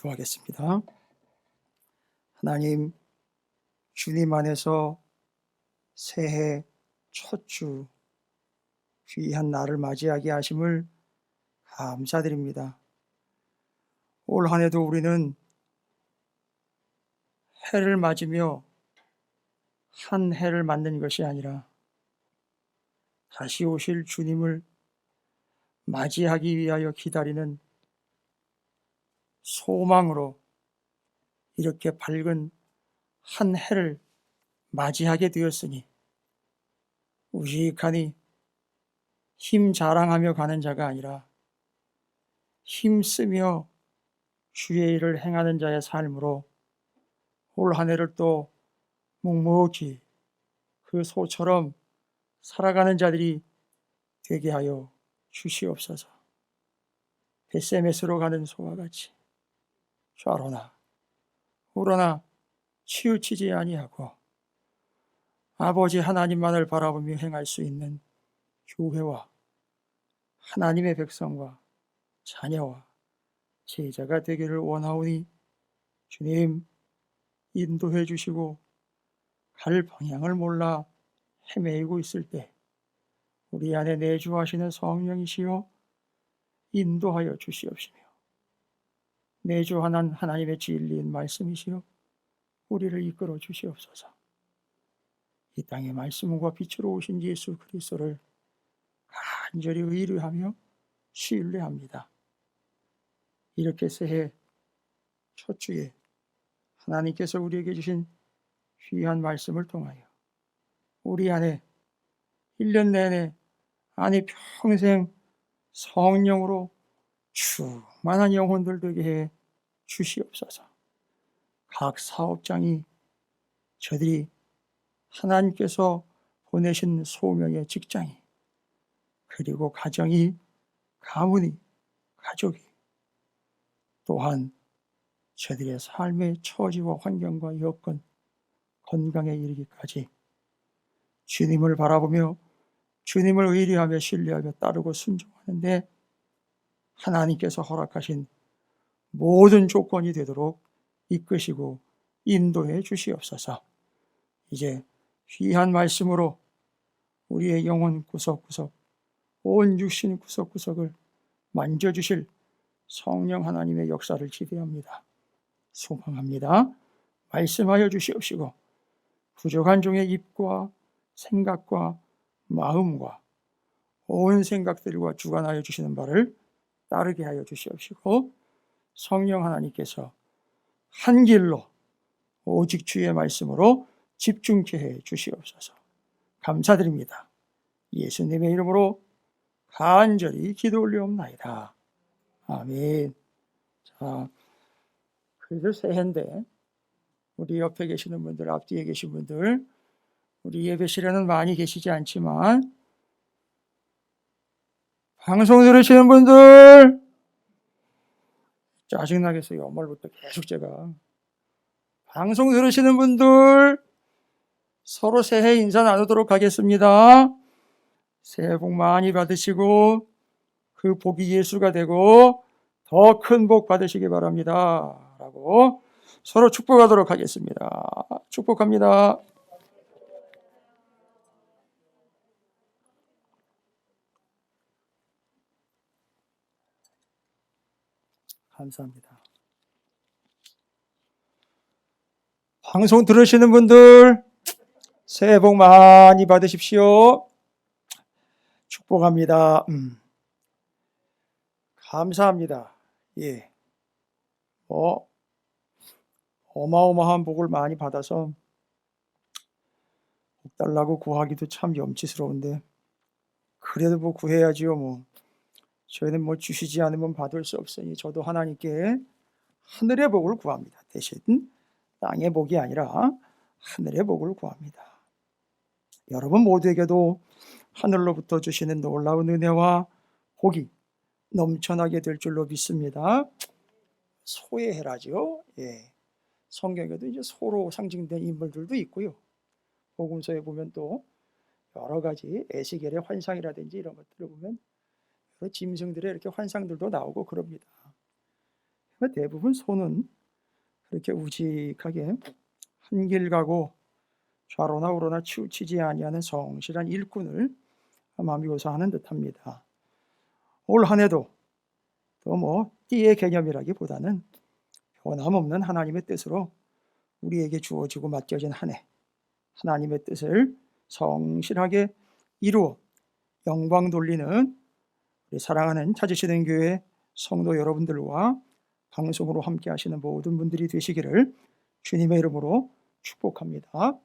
기도하겠습니다. 하나님, 주님 안에서 새해 첫 주 귀한 날을 맞이하게 하심을 감사드립니다. 올 한 해도 우리는 해를 맞으며 한 해를 맞는 것이 아니라 다시 오실 주님을 맞이하기 위하여 기다리는 소망으로 이렇게 밝은 한 해를 맞이하게 되었으니 우직하니 힘 자랑하며 가는 자가 아니라 힘쓰며 주의 일을 행하는 자의 삶으로 올 한 해를 또 묵묵히 그 소처럼 살아가는 자들이 되게 하여 주시옵소서. 벳세메스로 가는 소와 같이 좌로나 우로나 치우치지 아니하고 아버지 하나님만을 바라보며 행할 수 있는 교회와 하나님의 백성과 자녀와 제자가 되기를 원하오니 주님 인도해 주시고 갈 방향을 몰라 헤매이고 있을 때 우리 안에 내주하시는 성령이시여 인도하여 주시옵시며 내주하는 하나님의 진리인 말씀이시여 우리를 이끌어 주시옵소서. 이 땅의 말씀과 빛으로 오신 예수 그리스도를 간절히 의뢰하며 신뢰합니다. 이렇게 새해 첫 주에 하나님께서 우리에게 주신 귀한 말씀을 통하여 우리 안에 1년 내내 아니 평생 성령으로 충만한 영혼들 되게 해 주시옵소서. 각 사업장이 저들이 하나님께서 보내신 소명의 직장이 그리고 가정이 가문이 가족이 또한 저들의 삶의 처지와 환경과 여건 건강에 이르기까지 주님을 바라보며 주님을 의뢰하며 신뢰하며 따르고 순종하는데 하나님께서 허락하신 모든 조건이 되도록 이끄시고 인도해 주시옵소서. 이제 귀한 말씀으로 우리의 영혼 구석구석 온 육신 구석구석을 만져주실 성령 하나님의 역사를 기대합니다. 소망합니다. 말씀하여 주시옵시고 부족한 종의 입과 생각과 마음과 온 생각들과 주관하여 주시는 바를 따르게 하여 주시옵시고 성령 하나님께서 한 길로 오직 주의 말씀으로 집중케 해 주시옵소서. 감사드립니다. 예수님의 이름으로 간절히 기도 올리옵나이다. 아멘. 자, 그래도 새해인데 우리 옆에 계시는 분들, 앞뒤에 계신 분들, 우리 예배실에는 많이 계시지 않지만 방송 들으시는 분들 짜증나겠어요. 엄마부터 계속 제가 방송 들으시는 분들 서로 새해 인사 나누도록 하겠습니다. 새해 복 많이 받으시고 그 복이 예수가 되고 더 큰 복 받으시기 바랍니다. 라고 서로 축복하도록 하겠습니다. 축복합니다. 감사합니다. 방송 들으시는 분들 새해 복 많이 받으십시오. 축복합니다. 감사합니다. 예. 어마어마한 복을 많이 받아서 복 달라고 구하기도 참 염치스러운데 그래도 뭐 구해야지요. 뭐 저희는 뭐 주시지 않으면 받을 수 없으니 저도 하나님께 하늘의 복을 구합니다. 대신 땅의 복이 아니라 하늘의 복을 구합니다. 여러분 모두에게도 하늘로부터 주시는 놀라운 은혜와 복이 넘쳐나게 될 줄로 믿습니다. 소의 해라죠. 예. 성경에도 이제 소로 상징된 인물들도 있고요. 복음서에 보면 또 여러 가지 에스겔의 환상이라든지 이런 것들을 보면 여러 짐승들의 이렇게 환상들도 나오고 그럽니다. 대부분 소는 그렇게 우직하게 한 길 가고 좌로나 우로나 치우치지 아니하는 성실한 일꾼을 아마 묘사하는 듯합니다. 올 한 해도 또 띠의 개념이라기보다는 변함없는 하나님의 뜻으로 우리에게 주어지고 맡겨진 한 해, 하나님의 뜻을 성실하게 이루어 영광 돌리는 우리 사랑하는 찾으시는 교회 성도 여러분들과 방송으로 함께 하시는 모든 분들이 되시기를 주님의 이름으로 축복합니다.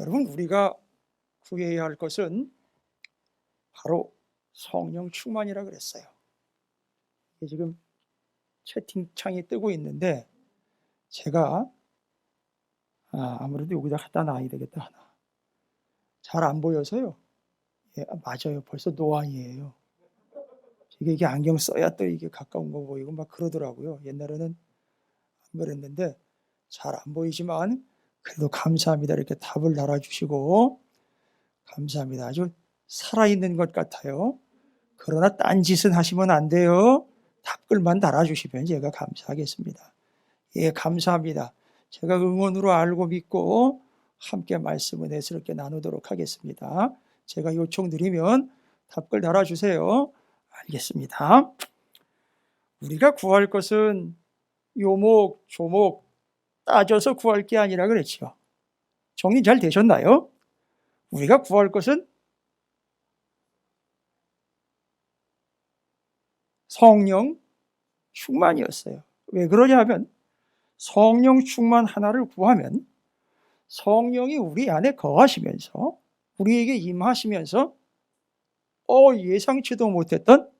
여러분, 우리가 구해야 할 것은 바로 성령 충만이라 그랬어요. 지금 채팅창이 뜨고 있는데 제가 아무래도 여기다 갖다 놔야 되겠다 하나. 잘 안 보여서요. 예, 맞아요. 벌써 노안이에요. 이게 안경 써야 또 이게 가까운 거 보이고 막 그러더라고요. 옛날에는 안 그랬는데 잘 안 보이지만 그래도 감사합니다. 이렇게 답을 달아주시고 감사합니다. 아주 살아있는 것 같아요. 그러나 딴짓은 하시면 안 돼요. 답글만 달아주시면 제가 감사하겠습니다. 예, 감사합니다. 제가 응원으로 알고 믿고 함께 말씀을 은혜스럽게 나누도록 하겠습니다. 제가 요청 드리면 답글 달아주세요. 알겠습니다. 우리가 구할 것은 요목, 조목 따져서 구할 게 아니라 그랬죠. 정리 잘 되셨나요? 우리가 구할 것은 성령 충만이었어요. 왜 그러냐 하면 성령 충만 하나를 구하면 성령이 우리 안에 거하시면서 우리에게 임하시면서 예상치도 못했던,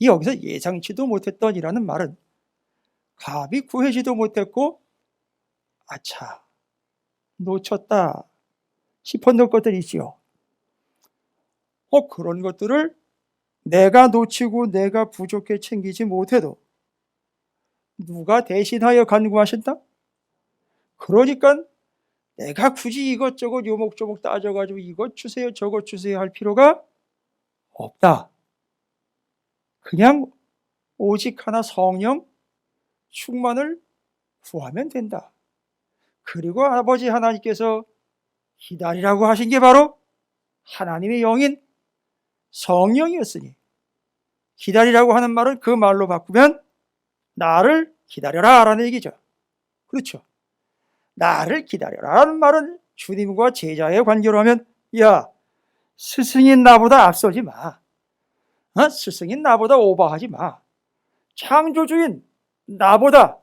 여기서 예상치도 못했던이라는 말은 감히 구해지도 못했고 아차 놓쳤다 싶었던 것들이 있지요. 그런 것들을 내가 놓치고 내가 부족해 챙기지 못해도 누가 대신하여 간구하신다? 그러니까 내가 굳이 이것저것 요목조목 따져가지고 이것 주세요 저것 주세요 할 필요가 없다. 그냥 오직 하나 성령 충만을 구하면 된다. 그리고 아버지 하나님께서 기다리라고 하신 게 바로 하나님의 영인 성령이었으니 기다리라고 하는 말을 그 말로 바꾸면 나를 기다려라 라는 얘기죠. 그렇죠. 나를 기다려라 라는 말은 주님과 제자의 관계로 하면 야, 스승인 나보다 앞서지 마. 스승인 나보다 오버하지 마. 창조주인 나보다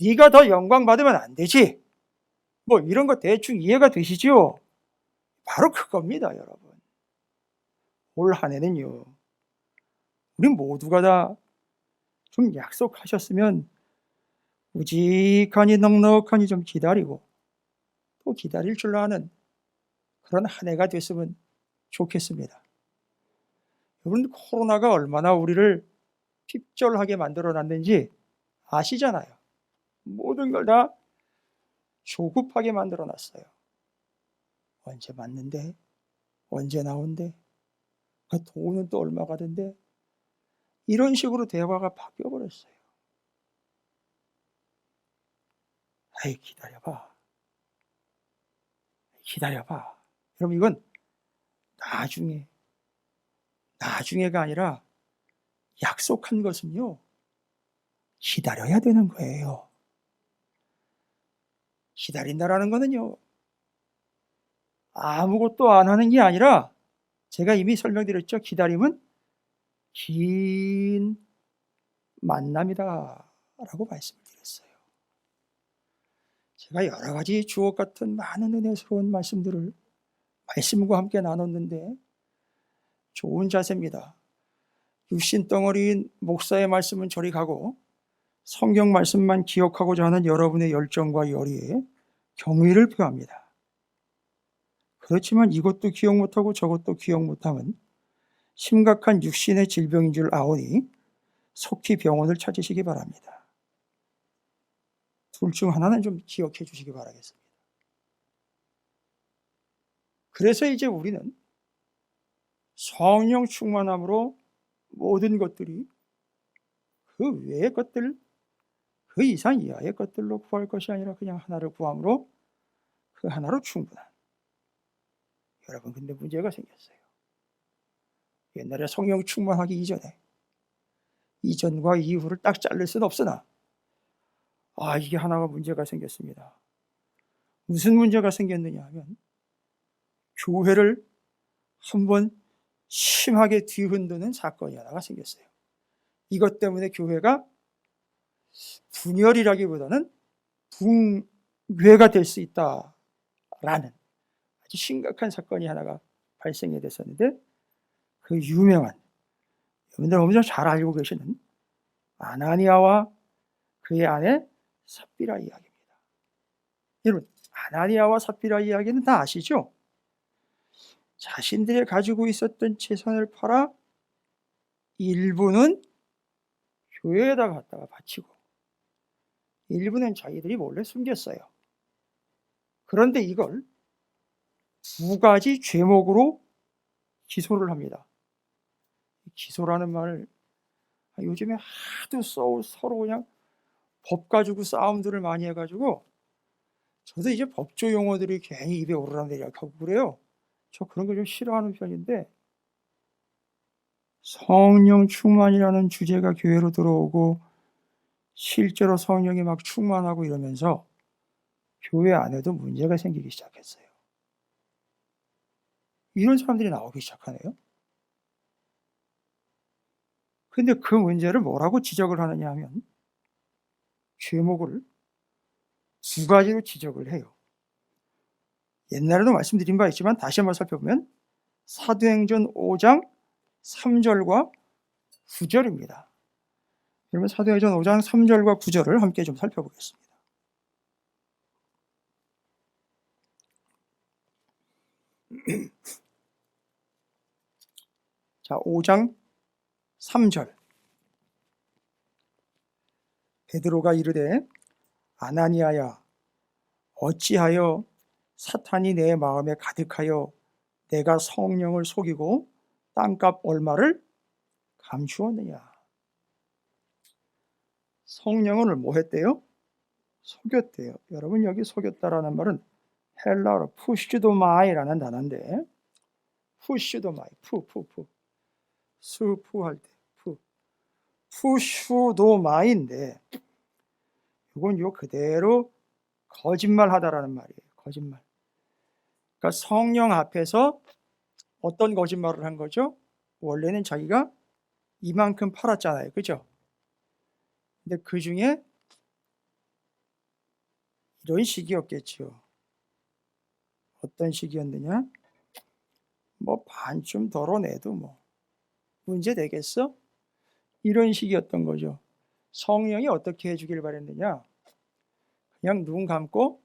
네가 더 영광 받으면 안 되지. 이런 거 대충 이해가 되시죠? 바로 그겁니다, 여러분. 올 한 해는요, 우리 모두가 다 좀 약속하셨으면 우직하니 넉넉하니 좀 기다리고 또 기다릴 줄 아는 그런 한 해가 됐으면 좋겠습니다. 여러분, 코로나가 얼마나 우리를 핍절하게 만들어놨는지 아시잖아요. 모든 걸 다 조급하게 만들어놨어요. 언제 맞는데? 언제 나온대? 돈은 또 얼마 가던데? 이런 식으로 대화가 바뀌어버렸어요. 아이, 기다려봐. 여러분, 이건 나중에가 아니라 약속한 것은요, 기다려야 되는 거예요. 기다린다라는 거는요, 아무것도 안 하는 게 아니라 제가 이미 설명드렸죠. 기다림은 긴 만남이다 라고 말씀을 드렸어요. 제가 여러 가지 주옥 같은 많은 은혜스러운 말씀과 함께 나눴는데 좋은 자세입니다. 육신 덩어리인 목사의 말씀은 저리 가고 성경 말씀만 기억하고자 하는 여러분의 열정과 열의에 경의를 표합니다. 그렇지만 이것도 기억 못하고 저것도 기억 못하면 심각한 육신의 질병인 줄 아오니 속히 병원을 찾으시기 바랍니다. 둘 중 하나는 좀 기억해 주시기 바라겠습니다. 그래서 이제 우리는 성령 충만함으로 모든 것들이 그 외의 것들, 그 이상 이하의 것들로 구할 것이 아니라 그냥 하나를 구함으로 그 하나로 충분한. 여러분, 근데 문제가 생겼어요. 옛날에 성령 충만하기 이전과 이후를 딱 자를 수는 없으나 이게 하나가 문제가 생겼습니다. 무슨 문제가 생겼느냐 하면 교회를 한번 심하게 뒤흔드는 사건이 하나가 생겼어요. 이것 때문에 교회가 분열이라기보다는 붕괴가 될 수 있다라는 아주 심각한 사건이 하나가 발생이 됐었는데, 그 유명한, 여러분들 엄청 잘 알고 계시는 아나니아와 그의 아내 삽비라 이야기입니다. 여러분, 아나니아와 삽비라 이야기는 다 아시죠? 자신들이 가지고 있었던 재산을 팔아 일부는 교회에다 갖다가 바치고 일부는 자기들이 몰래 숨겼어요. 그런데 이걸 두 가지 죄목으로 기소를 합니다. 기소라는 말을 요즘에 하도 서로 그냥 법 가지고 싸움들을 많이 해가지고 저도 이제 법조 용어들이 괜히 입에 오르락내리락 하고 그래요. 저 그런 걸 좀 싫어하는 편인데, 성령 충만이라는 주제가 교회로 들어오고 실제로 성령이 막 충만하고 이러면서 교회 안에도 문제가 생기기 시작했어요. 이런 사람들이 나오기 시작하네요. 근데 그 문제를 뭐라고 지적을 하느냐 하면 죄목을 두 가지로 지적을 해요. 옛날에도 말씀드린 바 있지만 다시 한번 살펴보면 사도행전 5장 3절과 9절입니다. 그러면 사도행전 5장 3절과 9절을 함께 좀 살펴보겠습니다. 자, 5장 3절. 베드로가 이르되 아나니아야, 어찌하여 사탄이 내 마음에 가득하여 내가 성령을 속이고 땅값 얼마를 감추었느냐. 성령을 뭐 했대요? 속였대요. 여러분, 여기 속였다라는 말은 헬라어로 푸시도마이라는 단어인데, 푸시도마이, 수푸할 때 푸슈도마인데, 이건 요 그대로 거짓말하다라는 말이에요. 거짓말. 그러니까 성령 앞에서 어떤 거짓말을 한 거죠? 원래는 자기가 이만큼 팔았잖아요. 그죠? 근데 그 중에 이런 식이었겠죠. 어떤 식이었느냐? 뭐 반쯤 덜어내도 뭐 문제 되겠어? 이런 식이었던 거죠. 성령이 어떻게 해주길 바랬느냐? 그냥 눈 감고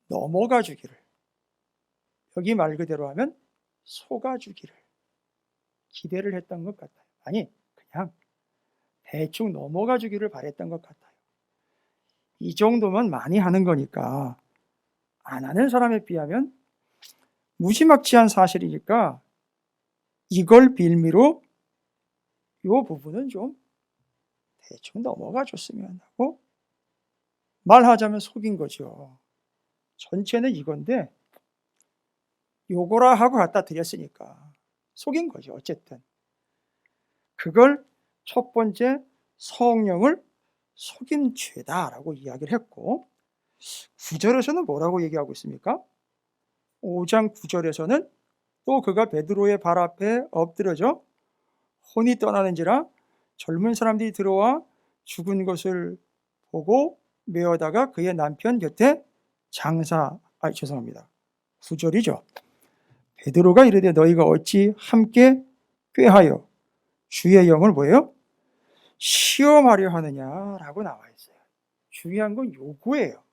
넘어가 주기를. 여기 말 그대로 하면 속아 주기를 기대를 했던 것 같아요. 아니, 그냥 대충 넘어가 주기를 바랬던 것 같아요. 이 정도면 많이 하는 거니까, 안 하는 사람에 비하면 무지막지한 사실이니까 이걸 빌미로 이 부분은 좀 대충 넘어가 줬으면 하고, 말하자면 속인 거죠. 전체는 이건데 요거라 하고 갖다 드렸으니까 속인 거죠. 어쨌든 그걸 첫 번째 성령을 속인 죄다라고 이야기를 했고, 9절에서는 뭐라고 얘기하고 있습니까? 5장 9절에서는 또 그가 베드로의 발 앞에 엎드려져 혼이 떠나는지라 젊은 사람들이 들어와 죽은 것을 보고 메어다가 그의 남편 곁에 죄송합니다. 9절이죠. 베드로가 이르되 너희가 어찌 함께 꾀하여 주의 영을 뭐예요? 시험하려 하느냐라고 나와 있어요. 중요한 건 요구예요.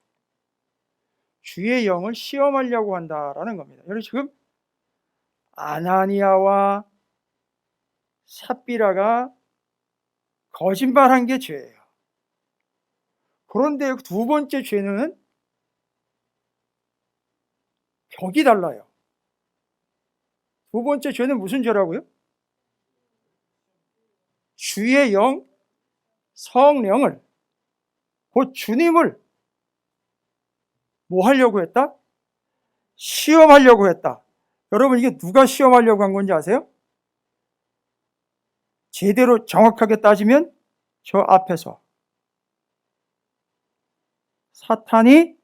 주의 영을 시험하려고 한다라는 겁니다. 여러분, 지금 아나니아와 삽비라가 거짓말한 게 죄예요. 그런데 두 번째 죄는 격이 달라요. 두 번째 죄는 무슨 죄라고요? 주의 영 성령을, 곧 주님을 뭐 하려고 했다? 시험하려고 했다. 여러분, 이게 누가 시험하려고 한 건지 아세요? 제대로 정확하게 따지면 저 앞에서 사탄이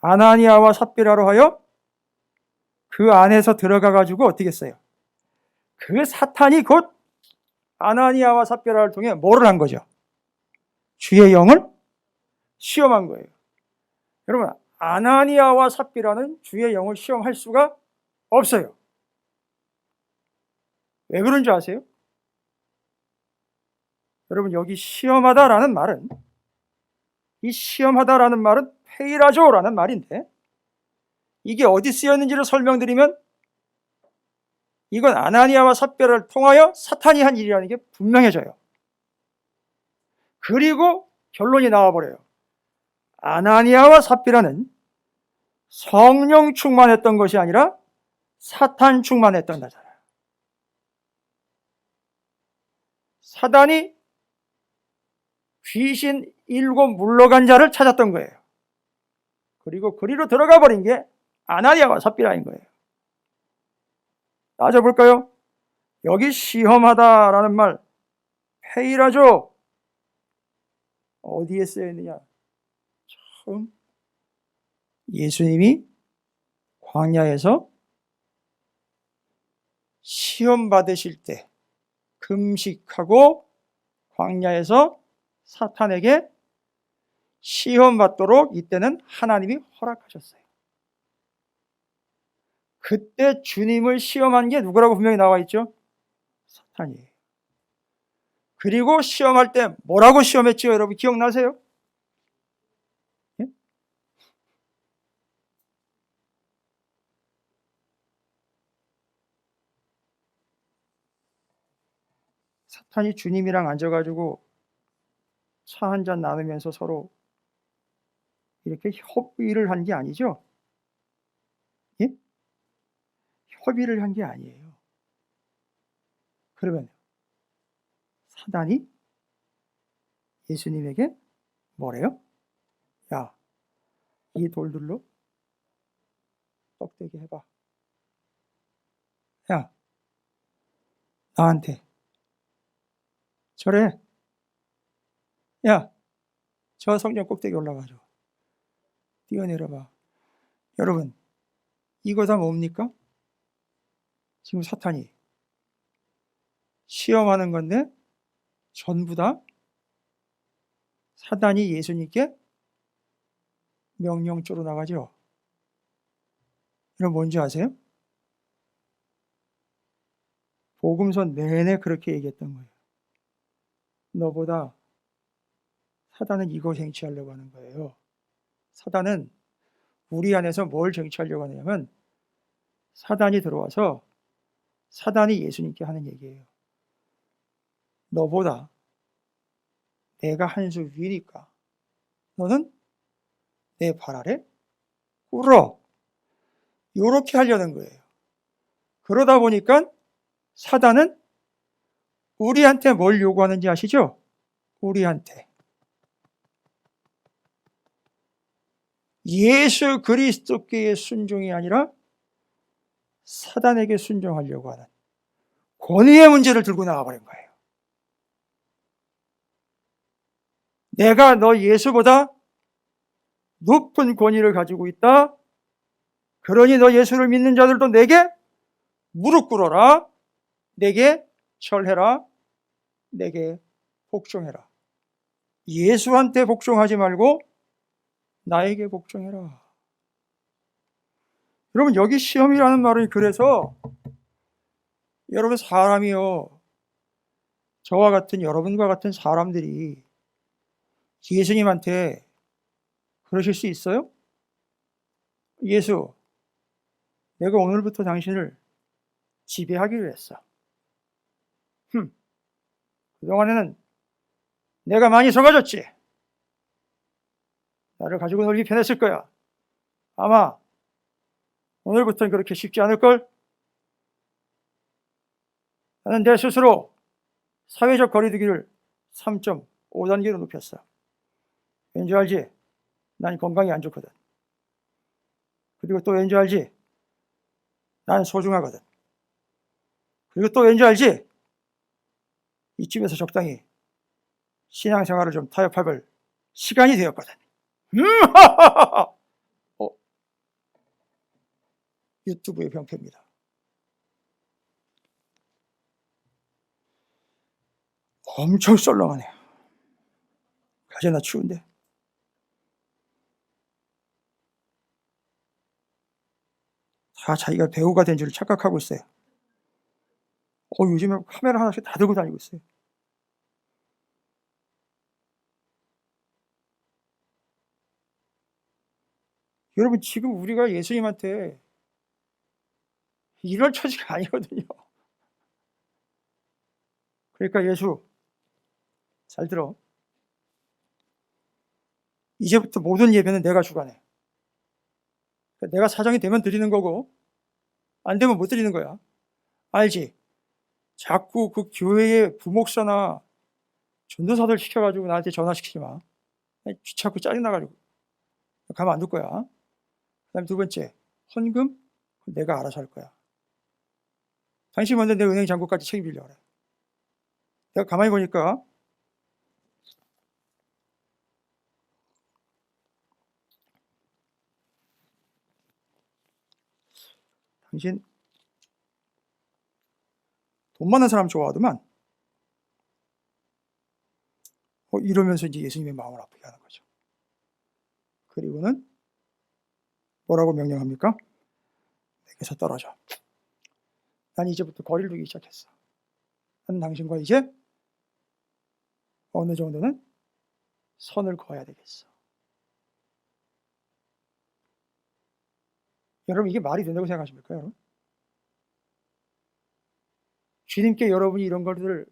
아나니아와 삽비라로 하여 그 안에서 들어가 가지고 어떻게 했어요? 그 사탄이 곧 아나니아와 삽비라를 통해 뭐를 한 거죠? 주의 영을 시험한 거예요. 여러분, 아나니아와 삽비라는 주의 영을 시험할 수가 없어요. 왜 그런 줄 아세요? 여러분, 여기 시험하다라는 말은, 이 시험하다라는 말은 페이라조라는 말인데, 이게 어디 쓰였는지를 설명드리면 이건 아나니아와 삽비라를 통하여 사탄이 한 일이라는 게 분명해져요. 그리고 결론이 나와버려요. 아나니아와 삽비라는 성령 충만했던 것이 아니라 사탄 충만했던 자잖아요. 사단이 귀신 7 물러간 자를 찾았던 거예요. 그리고 그리로 들어가 버린 게 아나니아와 삽비라인 거예요. 따져볼까요? 여기 시험하다라는 말, 페이라조, 어디에 쓰여 있느냐? 처음 예수님이 광야에서 시험 받으실 때 금식하고 광야에서 사탄에게 시험 받도록 이때는 하나님이 허락하셨어요. 그때 주님을 시험한 게 누구라고 분명히 나와 있죠? 사탄이에요. 그리고 시험할 때 뭐라고 시험했죠? 여러분 기억나세요? 예? 사탄이 주님이랑 앉아가지고 차 한 잔 나누면서 서로 이렇게 협의를 한 게 아니죠? 예? 협의를 한 게 아니에요. 그러면 사단이 예수님에게 뭐래요? 야, 이 돌들로 떡되게 해봐. 야, 나한테 저래. 야, 저 성전 꼭대기 올라가죠. 뛰어내려봐. 여러분, 이거 다 뭡니까? 지금 사탄이 시험하는 건데 전부 다 사단이 예수님께 명령조로 나가죠. 여러분 뭔지 아세요? 복음서 내내 그렇게 얘기했던 거예요. 너보다 사단은 이거 쟁취하려고 하는 거예요. 사단은 우리 안에서 뭘 쟁취하려고 하냐면 사단이 들어와서 사단이 예수님께 하는 얘기예요. 너보다 내가 한 수 위니까 너는 내 발 아래 꿇어. 이렇게 하려는 거예요. 그러다 보니까 사단은 우리한테 뭘 요구하는지 아시죠? 우리한테 예수 그리스도께 순종이 아니라 사단에게 순종하려고 하는 권위의 문제를 들고 나와버린 거예요. 내가 너 예수보다 높은 권위를 가지고 있다. 그러니 너 예수를 믿는 자들도 내게 무릎 꿇어라. 내게 절해라. 내게 복종해라. 예수한테 복종하지 말고 나에게 복종해라. 여러분 여기 시험이라는 말은 그래서 여러분 사람이요. 저와 같은 여러분과 같은 사람들이 예수님한테 그러실 수 있어요? 예수, 내가 오늘부터 당신을 지배하기로 했어. 그동안에는 내가 많이 속아줬지. 나를 가지고 놀기 편했을 거야. 아마 오늘부터는 그렇게 쉽지 않을걸? 나는 내 스스로 사회적 거리두기를 3.5단계로 높였어. 왠지 알지? 난 건강이 안 좋거든. 그리고 또 왠지 알지? 난 소중하거든. 그리고 또 왠지 알지? 이쯤에서 적당히 신앙생활을 좀 타협할 시간이 되었거든. 유튜브의 병폐입니다. 엄청 썰렁하네. 가재나 추운데. 다 자기가 배우가 된 줄 착각하고 있어요. 요즘에 카메라 하나씩 다 들고 다니고 있어요. 여러분, 지금 우리가 예수님한테 이럴 처지가 아니거든요. 그러니까 예수, 잘 들어. 이제부터 모든 예배는 내가 주관해. 내가 사정이 되면 드리는 거고, 안 되면 못 드리는 거야. 알지? 자꾸 그 교회의 부목사나 전도사들 시켜가지고 나한테 전화시키지 마. 귀찮고 짜증나가지고. 가만 안 둘 거야. 그 다음에 두 번째, 헌금? 내가 알아서 할 거야. 당신 먼저 내 은행 잔고까지 책임지려고 그래. 내가 가만히 보니까 당신 돈 많은 사람 좋아하더만. 이러면서 이제 예수님의 마음을 아프게 하는 거죠. 그리고는 뭐라고 명령합니까? 내게서 떨어져. 난 이제부터 거리를 두기 시작했어. 난 당신과 이제 어느 정도는 선을 그어야 되겠어. 여러분, 이게 말이 된다고 생각하십니까, 여러분? 주님께 여러분이 이런 것들을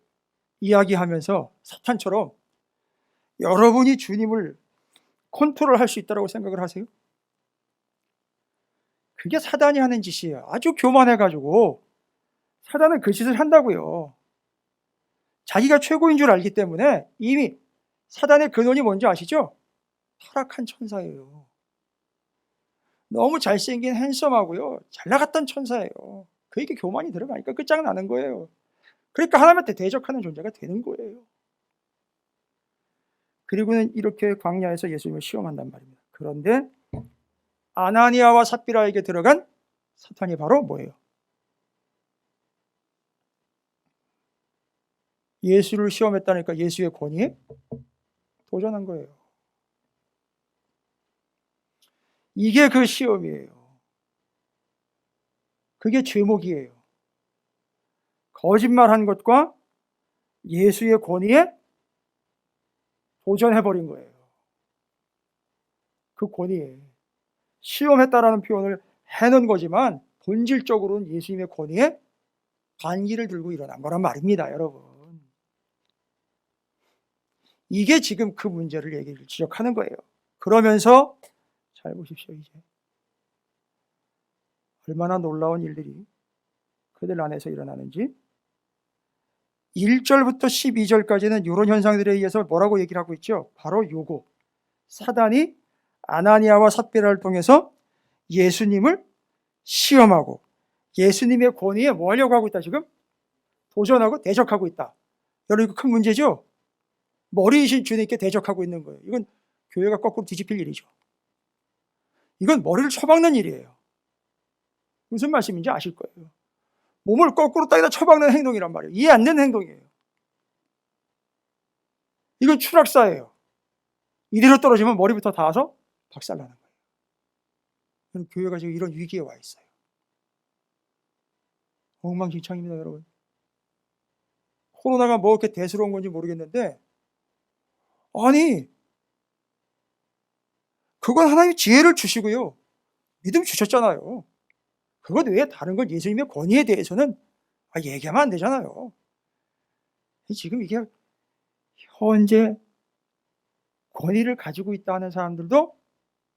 이야기하면서 사탄처럼 여러분이 주님을 컨트롤할 수 있다고 생각을 하세요? 그게 사단이 하는 짓이에요. 아주 교만해가지고 사단은 그 짓을 한다고요. 자기가 최고인 줄 알기 때문에 이미 사단의 근원이 뭔지 아시죠? 타락한 천사예요. 너무 잘생긴 핸섬하고요, 잘 나갔던 천사예요. 그에게 교만이 들어가니까 끝장나는 거예요. 그러니까 하나님한테 대적하는 존재가 되는 거예요. 그리고는 이렇게 광야에서 예수님을 시험한단 말입니다. 그런데 아나니아와 삽비라에게 들어간 사탄이 바로 뭐예요? 예수를 시험했다니까 예수의 권위에 도전한 거예요. 이게 그 시험이에요. 그게 죄목이에요. 거짓말한 것과 예수의 권위에 도전해버린 거예요. 그 권위에 시험했다라는 표현을 해놓은 거지만 본질적으로는 예수님의 권위에 반기를 들고 일어난 거란 말입니다, 여러분. 이게 지금 그 문제를 얘기를 지적하는 거예요. 그러면서 잘 보십시오. 이제 얼마나 놀라운 일들이 그들 안에서 일어나는지. 1절부터 12절까지는 이런 현상들에 의해서 뭐라고 얘기를 하고 있죠? 바로 요거, 사단이 아나니아와 삽비라를 통해서 예수님을 시험하고 예수님의 권위에 뭐 하려고 하고 있다? 지금 도전하고 대적하고 있다. 여러분, 이거 큰 문제죠? 머리이신 주님께 대적하고 있는 거예요. 이건 교회가 거꾸로 뒤집힐 일이죠. 이건 머리를 쳐박는 일이에요. 무슨 말씀인지 아실 거예요. 몸을 거꾸로 땅에다 쳐박는 행동이란 말이에요. 이해 안 되는 행동이에요. 이건 추락사예요. 이대로 떨어지면 머리부터 닿아서 박살나는 거예요. 교회가 지금 이런 위기에 와 있어요. 엉망진창입니다, 여러분. 코로나가 뭐 이렇게 대수로운 건지 모르겠는데, 아니, 그건 하나님이 지혜를 주시고요, 믿음 주셨잖아요. 그것 외에 다른 건 예수님의 권위에 대해서는 얘기하면 안 되잖아요. 지금 이게 현재 권위를 가지고 있다는 사람들도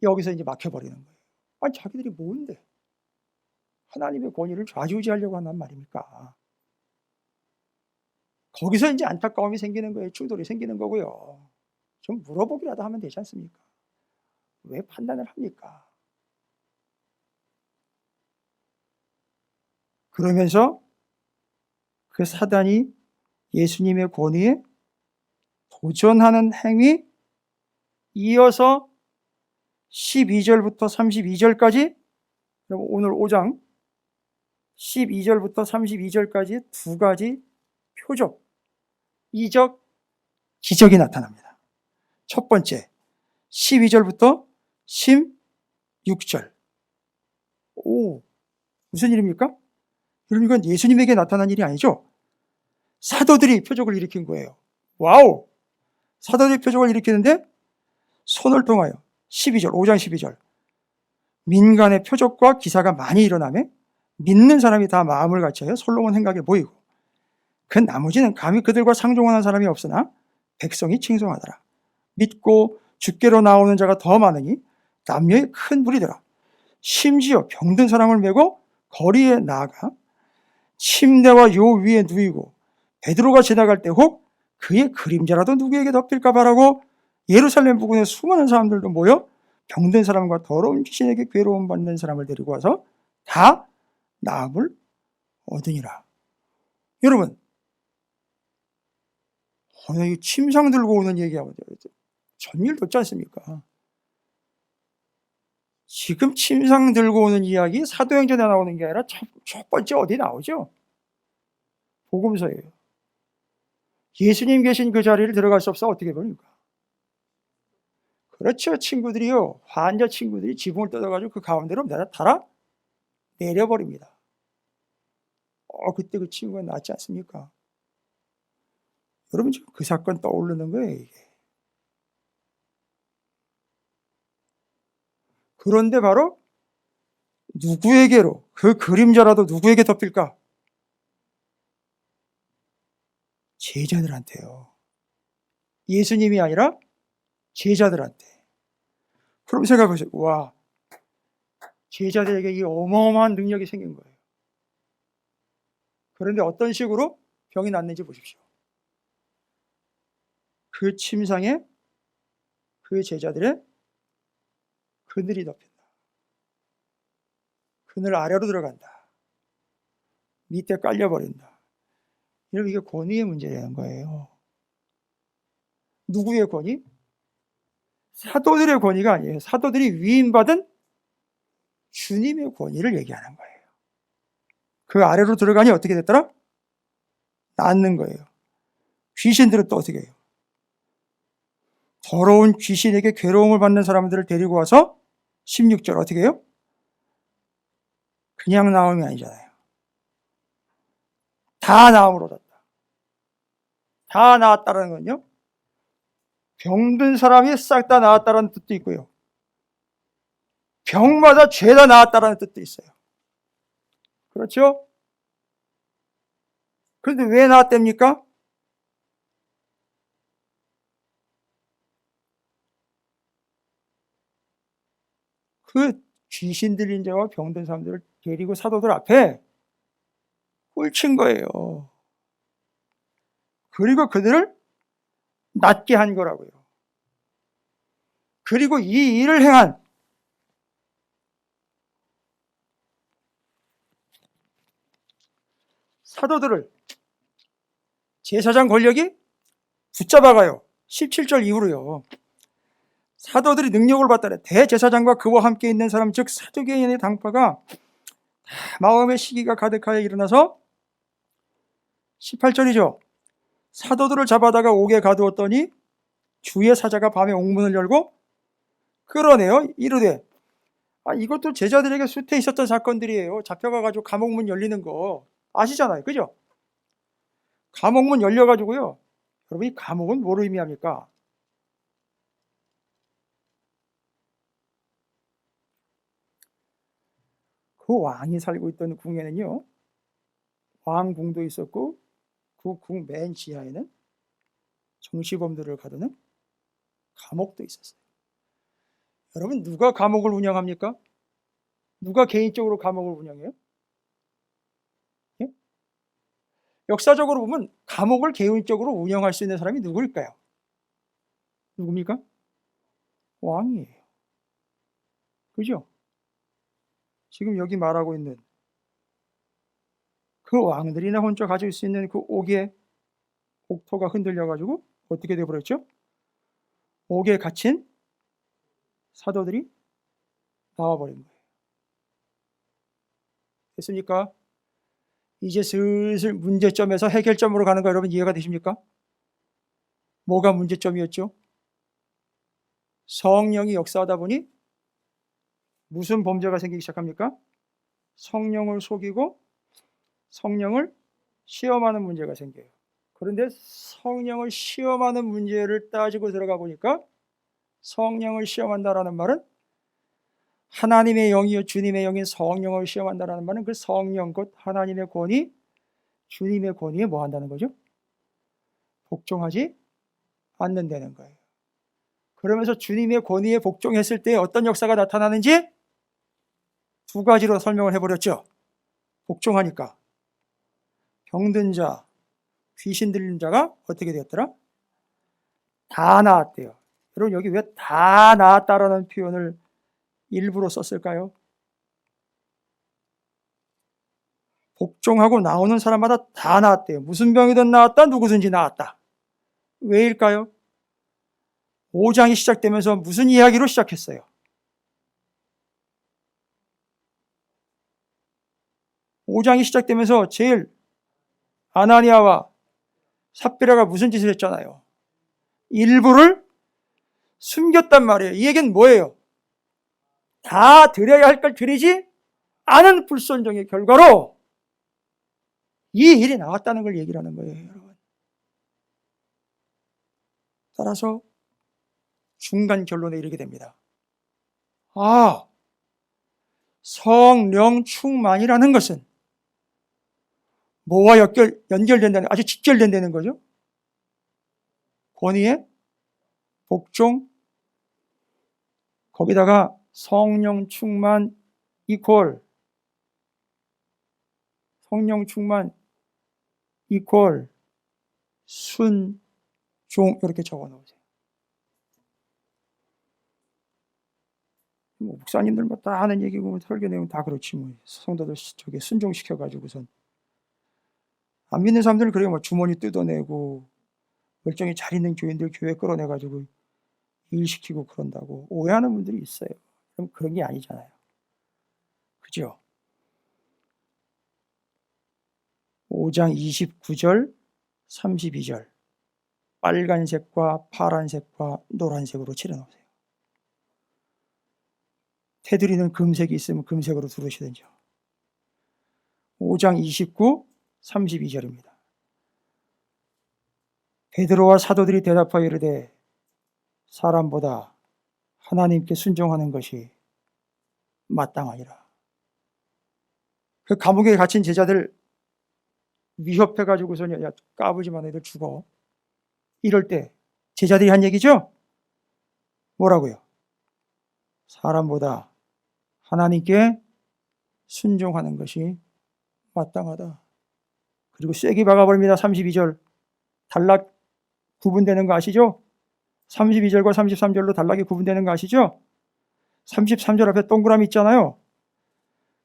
여기서 이제 막혀버리는 거예요. 아니, 자기들이 뭔데 하나님의 권위를 좌지우지하려고 한단 말입니까? 거기서 이제 안타까움이 생기는 거예요. 충돌이 생기는 거고요. 좀 물어보기라도 하면 되지 않습니까? 왜 판단을 합니까? 그러면서 그 사단이 예수님의 권위에 도전하는 행위, 이어서 12절부터 32절까지, 오늘 5장 12절부터 32절까지 두 가지 표적, 이적, 기적이 나타납니다. 첫 번째, 12절부터 16절. 오, 무슨 일입니까? 여러분, 이건 예수님에게 나타난 일이 아니죠? 사도들이 표적을 일으킨 거예요. 와우! 사도들이 표적을 일으키는데 손을 통하여 12절, 5장 12절. 민간의 표적과 기사가 많이 일어나며 믿는 사람이 다 마음을 같이하여 솔로몬 행각에 모이고 그 나머지는 감히 그들과 상종하는 사람이 없으나 백성이 칭송하더라. 믿고 주께로 나오는 자가 더 많으니 남녀의 큰 무리더라. 심지어 병든 사람을 메고 거리에 나아가 침대와 요 위에 누이고 베드로가 지나갈 때 혹 그의 그림자라도 누구에게 덮일까 바라고 예루살렘 부근에 수많은 사람들도 모여 병든 사람과 더러운 귀신에게 괴로움 받는 사람을 데리고 와서 다 나음을 얻으니라. 여러분, 오늘 이 침상 들고 오는 얘기하고 전일 돋지 않습니까? 지금 침상 들고 오는 이야기 사도행전에 나오는 게 아니라 첫 번째 어디 나오죠? 복음서예요. 예수님 계신 그 자리를 들어갈 수 없어 어떻게 보니까? 그렇죠. 친구들이요. 환자 친구들이 지붕을 뜯어가지고 그 가운데로 달아 내려버립니다. 그때 그 친구가 낫지 않습니까? 여러분 지금 그 사건 떠오르는 거예요, 이게. 그런데 바로 누구에게로, 그 그림자라도 누구에게 덮일까? 제자들한테요. 예수님이 아니라 제자들한테. 그럼 생각하세요. 와, 제자들에게 이 어마어마한 능력이 생긴 거예요. 그런데 어떤 식으로 병이 낫는지 보십시오. 그 침상에 그 제자들의 그늘이 덮인다. 그늘 아래로 들어간다. 밑에 깔려버린다. 여러분, 이게 권위의 문제라는 거예요. 누구의 권위? 사도들의 권위가 아니에요. 사도들이 위임받은 주님의 권위를 얘기하는 거예요. 그 아래로 들어가니 어떻게 됐더라? 낫는 거예요. 귀신들은 또 어떻게 해요? 더러운 귀신에게 괴로움을 받는 사람들을 데리고 와서 16절 어떻게 해요? 그냥 나음이 아니잖아요. 다 나음으로 얻었다. 다 나았다는 건요, 병든 사람이 싹 다 나았다는 뜻도 있고요, 병마다 죄다 나았다는 뜻도 있어요. 그렇죠? 그런데 왜 나았답니까? 그 귀신 들린 자와 병든 사람들을 데리고 사도들 앞에 꿀친 거예요. 그리고 그들을 낫게 한 거라고요. 그리고 이 일을 행한 사도들을 제사장 권력이 붙잡아가요. 17절 이후로요. 사도들이 능력을 받다래 대제사장과 그와 함께 있는 사람, 즉 사두개인의 당파가 마음의 시기가 가득하여 일어나서 18절이죠. 사도들을 잡아다가 옥에 가두었더니 주의 사자가 밤에 옥문을 열고 끌어내요. 이르되, 이것도 제자들에게 수태 있었던 사건들이에요. 잡혀가가지고 감옥문 열리는 거 아시잖아요. 그죠? 감옥문 열려가지고요. 여러분, 이 감옥은 뭐로 의미합니까? 그 왕이 살고 있던 궁에는요, 왕궁도 있었고 그 궁 맨 지하에는 정치범들을 가두는 감옥도 있었어요. 여러분, 누가 감옥을 운영합니까? 누가 개인적으로 감옥을 운영해요? 예? 역사적으로 보면 감옥을 개인적으로 운영할 수 있는 사람이 누구일까요? 누굽니까? 왕이에요. 그죠? 지금 여기 말하고 있는 그 왕들이나 혼자 가질 수 있는 그 옥의 옥토가 흔들려가지고 어떻게 되어버렸죠? 옥에 갇힌 사도들이 나와버린 거예요. 됐습니까? 이제 슬슬 문제점에서 해결점으로 가는 거 여러분 이해가 되십니까? 뭐가 문제점이었죠? 성령이 역사하다 보니 무슨 범죄가 생기기 시작합니까? 성령을 속이고 성령을 시험하는 문제가 생겨요. 그런데 성령을 시험하는 문제를 따지고 들어가 보니까 성령을 시험한다라는 말은 하나님의 영이요 주님의 영인 성령을 시험한다라는 말은 그 성령 곧 하나님의 권위, 주님의 권위에 뭐 한다는 거죠? 복종하지 않는다는 거예요. 그러면서 주님의 권위에 복종했을 때 어떤 역사가 나타나는지 두 가지로 설명을 해버렸죠. 복종하니까 병든 자, 귀신 들린 자가 어떻게 되었더라? 다 나았대요. 여러분 여기 왜 다 나았다라는 표현을 일부러 썼을까요? 복종하고 나오는 사람마다 다 나았대요. 무슨 병이든 나았다, 누구든지 나았다. 왜일까요? 5장이 시작되면서 무슨 이야기로 시작했어요? 5장이 시작되면서 제일 아나니아와 삽비라가 무슨 짓을 했잖아요. 일부를 숨겼단 말이에요. 이 얘기는 뭐예요? 다 드려야 할 걸 드리지 않은 불순종의 결과로 이 일이 나왔다는 걸 얘기를 하는 거예요, 여러분. 따라서 중간 결론에 이르게 됩니다. 아, 성령 충만이라는 것은 뭐와 연결된다는, 아주 직결된다는 거죠. 권위의 복종, 거기다가 성령 충만 이퀄, 성령 충만 이퀄 순종 이렇게 적어 놓으세요. 뭐 목사님들 뭐 다 하는 얘기고 설교 내용 다 그렇지 뭐 성도들 저게 순종시켜 가지고선 안 믿는 사람들은 그래요. 뭐 주머니 뜯어내고 멀쩡히 잘 있는 교인들 교회 끌어내 가지고 일시키고 그런다고 오해하는 분들이 있어요. 그럼 그런 게 아니잖아요. 그죠? 5장 29절, 32절 빨간색과 파란색과 노란색으로 칠해놓으세요. 테두리는 금색이 있으면 금색으로 두르시든지요. 5장 29, 32절입니다. 베드로와 사도들이 대답하여 이르되 사람보다 하나님께 순종하는 것이 마땅하니라. 그 감옥에 갇힌 제자들 위협해가지고서 야 까부지만 애들 죽어. 이럴 때 제자들이 한 얘기죠? 뭐라고요? 사람보다 하나님께 순종하는 것이 마땅하다. 그리고 쐐기 박아버립니다. 32절. 단락 구분되는 거 아시죠? 32절과 33절로 단락이 구분되는 거 아시죠? 33절 앞에 동그라미 있잖아요.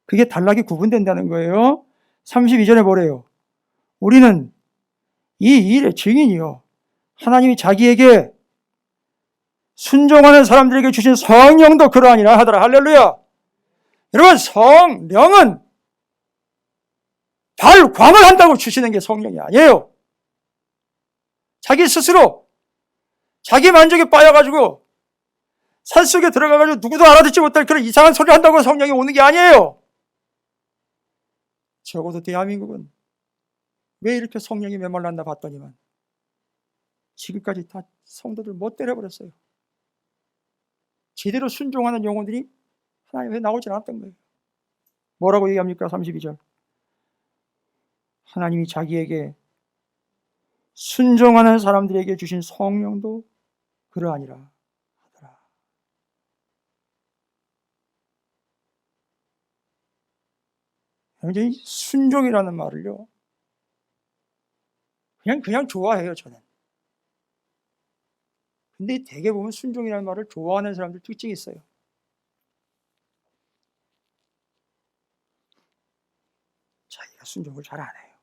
그게 단락이 구분된다는 거예요. 32절에 뭐래요? 우리는 이 일의 증인이요. 하나님이 자기에게 순종하는 사람들에게 주신 성령도 그러하니라 하더라. 할렐루야. 여러분 성령은 발광을 한다고 주시는 게 성령이 아니에요. 자기 스스로 자기 만족에 빠져가지고 산속에 들어가가지고 누구도 알아듣지 못할 그런 이상한 소리 한다고 성령이 오는 게 아니에요. 적어도 대한민국은 왜 이렇게 성령이 메말랐나 봤더니만 지금까지 다 성도들 못 때려버렸어요. 제대로 순종하는 영혼들이 하나님에 나오지 않았던 거예요. 뭐라고 얘기합니까? 32절. 하나님이 자기에게 순종하는 사람들에게 주신 성령도 그러하니라 하더라. 굉장히 순종이라는 말을요, 그냥 좋아해요, 저는. 근데 대개 보면 순종이라는 말을 좋아하는 사람들 특징이 있어요. 자기가 순종을 잘 안 해요.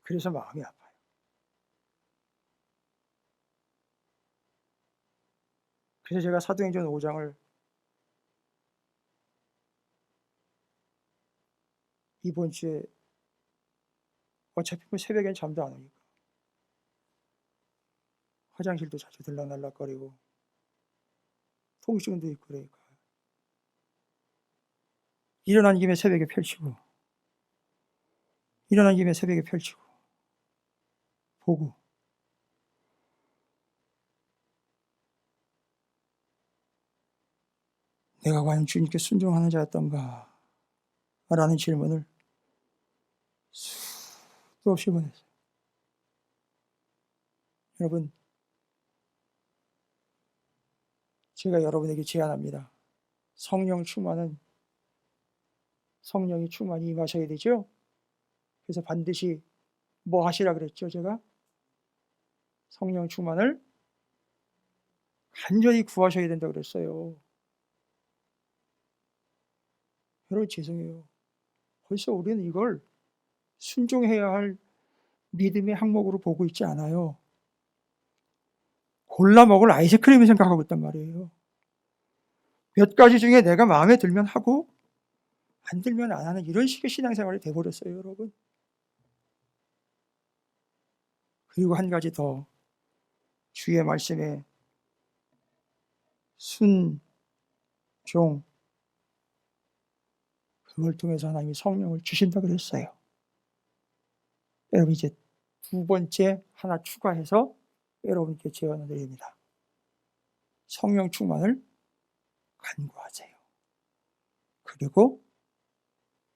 그래서 마음이 아파요. 그래서 제가 사도행전 5장을 이번 주에 어차피 뭐 새벽엔 잠도 안 오니까 화장실도 자주 들락날락거리고 통증도 있고 그러니까 일어난 김에 새벽에 펼치고 보고 내가 과연 주님께 순종하는 자였던가 라는 질문을 수도 없이 보냈어요. 여러분, 제가 여러분에게 제안합니다. 성령이 충만히 임하셔야 되죠. 그래서 반드시 뭐 하시라 그랬죠, 제가? 성령 충만을 간절히 구하셔야 된다 그랬어요. 여러분, 죄송해요. 벌써 우리는 이걸 순종해야 할 믿음의 항목으로 보고 있지 않아요. 골라 먹을 아이스크림을 생각하고 있단 말이에요. 몇 가지 중에 내가 마음에 들면 하고 안 들면 안 하는 이런 식의 신앙생활이 돼버렸어요, 여러분. 그리고 한 가지 더, 주의 말씀에 순종, 그걸 통해서 하나님이 성령을 주신다 그랬어요. 여러분, 이제 두 번째 하나 추가해서 여러분께 제안을 드립니다. 성령 충만을 간구하세요. 그리고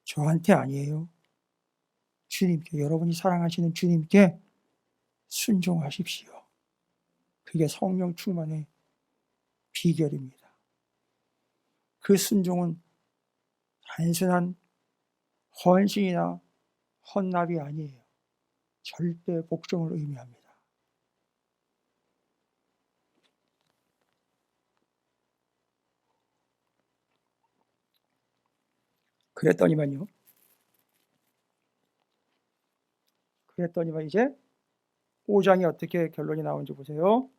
저한테 아니에요. 주님께, 여러분이 사랑하시는 주님께 순종하십시오. 그게 성령 충만의 비결입니다. 그 순종은 단순한 헌신이나 헌납이 아니에요. 절대 복종을 의미합니다. 그랬더니만 이제 5장이 어떻게 결론이 나오는지 보세요.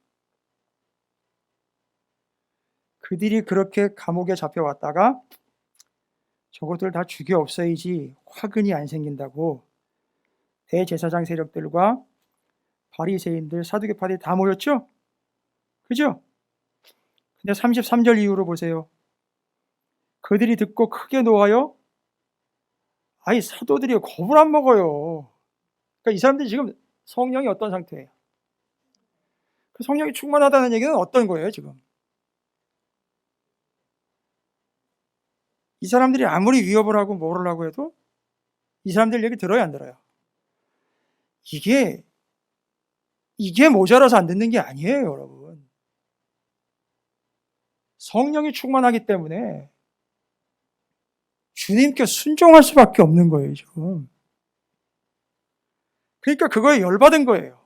그들이 그렇게 감옥에 잡혀왔다가 저것들 다 죽여 없어야지 화근이 안 생긴다고 대제사장 세력들과 바리새인들, 사두개파들이 다 모였죠? 그죠? 근데 33절 이후로 보세요. 그들이 듣고 크게 노하여, 아이 사도들이 겁을 안 먹어요. 그러니까 이 사람들이 지금 성령이 어떤 상태예요? 그 성령이 충만하다는 얘기는 어떤 거예요, 지금? 이 사람들이 아무리 위협을 하고 뭐를 하고 해도 이 사람들 얘기 들어야 안 들어요? 이게 모자라서 안 듣는 게 아니에요, 여러분. 성령이 충만하기 때문에 주님께 순종할 수밖에 없는 거예요, 지금. 그러니까 그거에 열받은 거예요.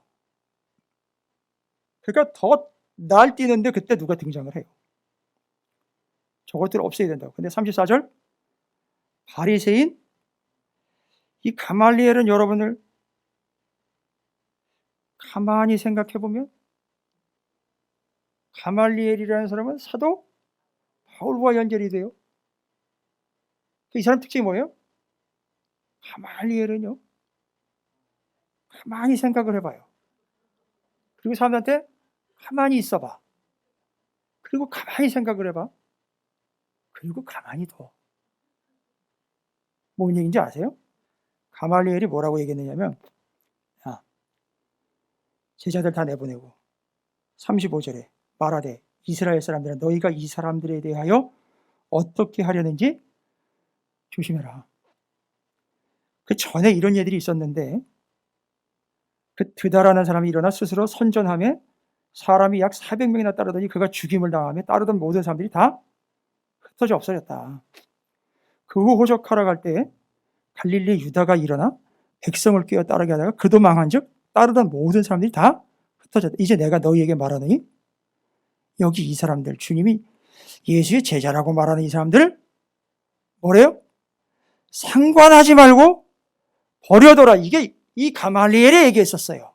그러니까 더 날뛰는데 그때 누가 등장을 해요? 저것들을 없애야 된다고. 근데 34절, 바리새인, 이 가말리엘은 여러분을 가만히 생각해 보면 가말리엘이라는 사람은 사도 바울과 연결이 돼요. 이 사람 특징이 뭐예요? 가말리엘은요, 가만히 생각을 해봐요. 그리고 사람들한테 가만히 있어봐. 그리고 가만히 생각을 해봐. 그리고 가만히 둬. 뭔 얘기인지 아세요? 가말리엘이 뭐라고 얘기했느냐면, 야, 제자들 다 내보내고 35절에 말하되 이스라엘 사람들은 너희가 이 사람들에 대하여 어떻게 하려는지 조심해라. 그 전에 이런 예들이 있었는데 그 드다라는 사람이 일어나 스스로 선전하며 사람이 약 400명이나 따르더니 그가 죽임을 당하며 따르던 모든 사람들이 다 흩어져 없어졌다. 그 후 호적하러 갈 때 갈릴리 유다가 일어나 백성을 꿰어 따르게 하다가 그도 망한즉 따르던 모든 사람들이 다 흩어졌다. 이제 내가 너희에게 말하노니 여기 이 사람들, 주님이 예수의 제자라고 말하는 이 사람들을 뭐래요? 상관하지 말고 버려둬라. 이게 이 가말리엘의 얘기했었어요.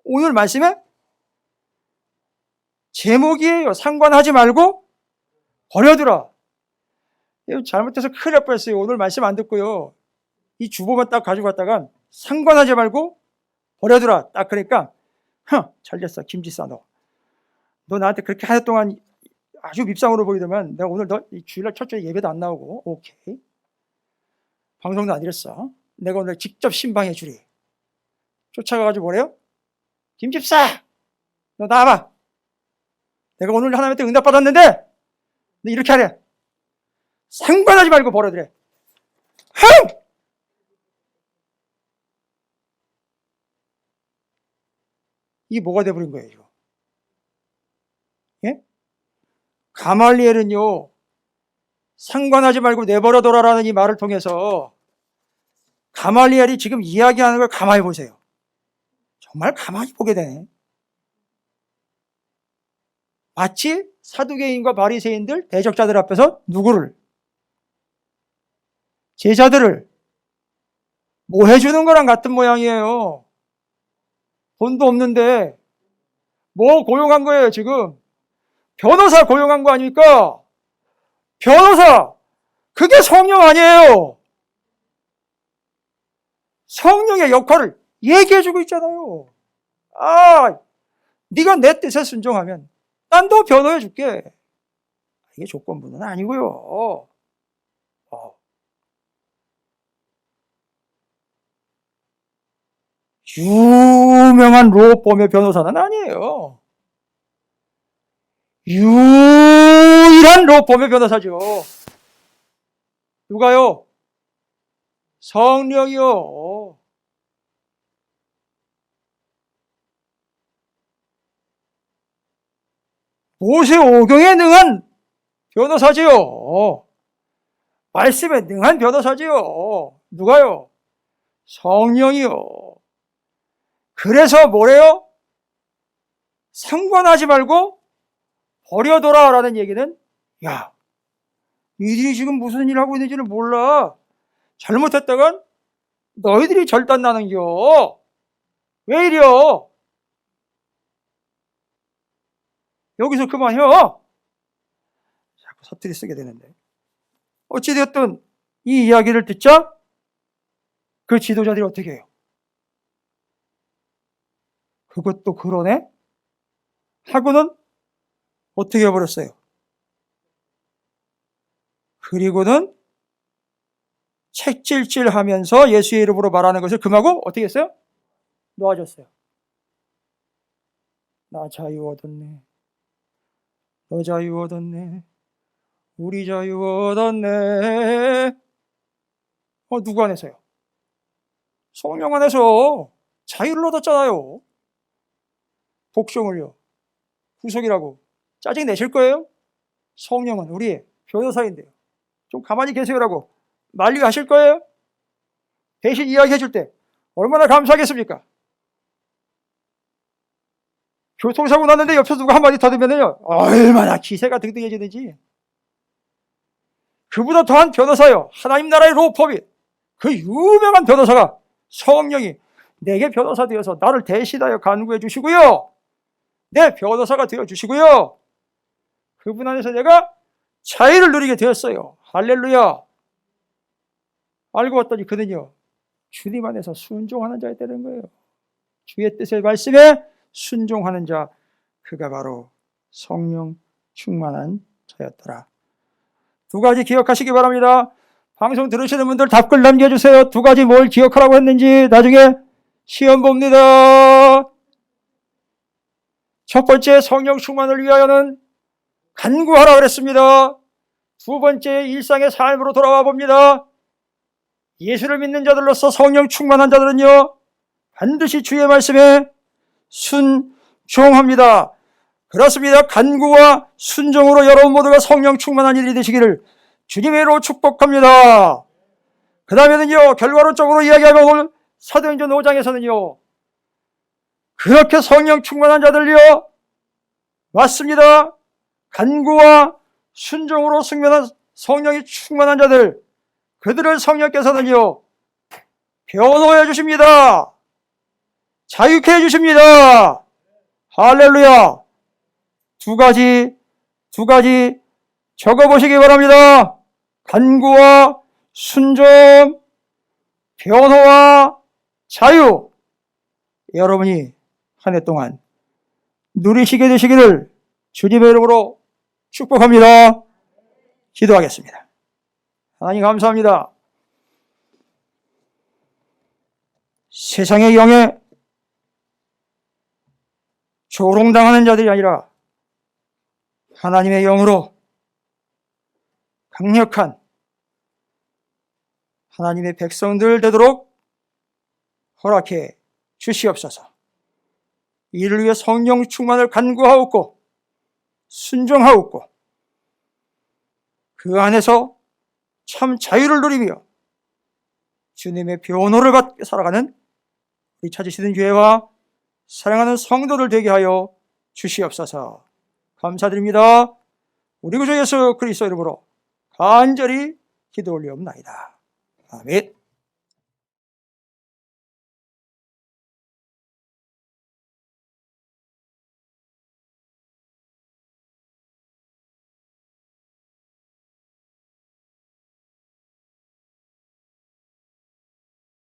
오늘 말씀에 제목이에요. 상관하지 말고 버려두라. 잘못해서 큰일 날 뻔했어요. 오늘 말씀 안 듣고요. 이 주보만 딱 가지고 갔다가 상관하지 말고 버려두라. 딱 그러니까 잘 됐어. 김지사 너 나한테 그렇게 하루 동안 아주 밉상으로 보이더만 내가 오늘 너 주일날 첫 주에 예배도 안 나오고 오케이. 방송도 안 이랬어. 내가 오늘 직접 신방해 주리. 쫓아가가지고 뭐래요? 김집사 너 나와봐. 내가 오늘 하나님한테 응답받았는데 너 이렇게 하래. 상관하지 말고 버려두래. 이게 뭐가 돼버린 거예요 이거. 예? 가말리엘은요 상관하지 말고 내버려둬라라는 이 말을 통해서 가말리엘이 지금 이야기하는 걸 가만히 보세요. 정말 가만히 보게 되네. 마치 사두개인과 바리새인들 대적자들 앞에서 누구를? 제자들을 뭐 해주는 거랑 같은 모양이에요. 돈도 없는데 뭐 고용한 거예요 지금? 변호사 고용한 거 아닙니까? 변호사! 그게 성령 아니에요. 성령의 역할을 얘기해주고 있잖아요. 네가 내 뜻에 순종하면 난 너 변호해줄게. 이게 조건부는 아니고요. 유명한 로펌의 변호사는 아니에요. 유일한 로펌의 변호사죠. 누가요? 성령이요. 모세오경에 능한 변호사지요. 말씀에 능한 변호사지요. 누가요? 성령이요. 그래서 뭐래요? 상관하지 말고 버려둬라 라는 얘기는 야, 니들이 지금 무슨 일 하고 있는지를 몰라. 잘못했다간 너희들이 절단나는겨. 왜 이려? 여기서 그만해. 자꾸 사투리 쓰게 되는데. 어찌되었든 이 이야기를 듣자 그 지도자들이 어떻게 해요? 그것도 그러네? 하고는 어떻게 해버렸어요? 그리고는 책질질하면서 예수의 이름으로 말하는 것을 금하고 어떻게 했어요? 놓아줬어요. 나 자유 얻었네. 너 자유 얻었네. 우리 자유 얻었네. 누구 안에서요? 성령 안에서 자유를 얻었잖아요. 복종을요. 구속이라고 짜증 내실 거예요? 성령은 우리의 변호사인데요. 좀 가만히 계세요라고 만류하실 거예요? 대신 이야기해 줄 때 얼마나 감사하겠습니까? 교통사고 났는데 옆에서 누가 한마디 더듬으면요 얼마나 기세가 등등해지는지. 그보다 더한 변호사요. 하나님 나라의 로펌이 그 유명한 변호사가 성령이 내게 변호사 되어서 나를 대신하여 간구해 주시고요. 내 변호사가 되어 주시고요. 그분 안에서 내가 자유를 누리게 되었어요. 할렐루야. 알고 봤더니 그는요 주님 안에서 순종하는 자가 되는 거예요. 주의 뜻의 말씀에 순종하는 자, 그가 바로 성령 충만한 자였더라. 두 가지 기억하시기 바랍니다. 방송 들으시는 분들 답글 남겨주세요. 두 가지 뭘 기억하라고 했는지 나중에 시험 봅니다. 첫 번째, 성령 충만을 위하여는 간구하라 그랬습니다. 두 번째, 일상의 삶으로 돌아와 봅니다. 예수를 믿는 자들로서 성령 충만한 자들은요 반드시 주의 말씀에 순종합니다. 그렇습니다. 간구와 순종으로 여러분 모두가 성령 충만한 일이 되시기를 주님의 이름으로 축복합니다. 그 다음에는요, 결과론적으로 이야기하면 오늘 사도행전 5장에서는요, 그렇게 성령 충만한 자들요, 맞습니다. 간구와 순종으로 승면한 성령이 충만한 자들, 그들을 성령께서는요, 변호해 주십니다. 자유케 해 주십니다. 할렐루야. 두 가지 적어보시기 바랍니다. 간구와 순종, 변호와 자유. 여러분이 한 해 동안 누리시게 되시기를 주님의 이름으로 축복합니다. 기도하겠습니다. 하나님 감사합니다. 세상의 영에 조롱당하는 자들이 아니라 하나님의 영으로 강력한 하나님의 백성들 되도록 허락해 주시옵소서. 이를 위해 성령 충만을 간구하옵고 순종하옵고 그 안에서 참 자유를 누리며 주님의 변호를 받고 살아가는 우리 찾으시는 교회와 사랑하는 성도들 되게 하여 주시옵소서. 감사드립니다. 우리 구주 예수 그리스도 이름으로 간절히 기도 올리옵나이다. 아멘.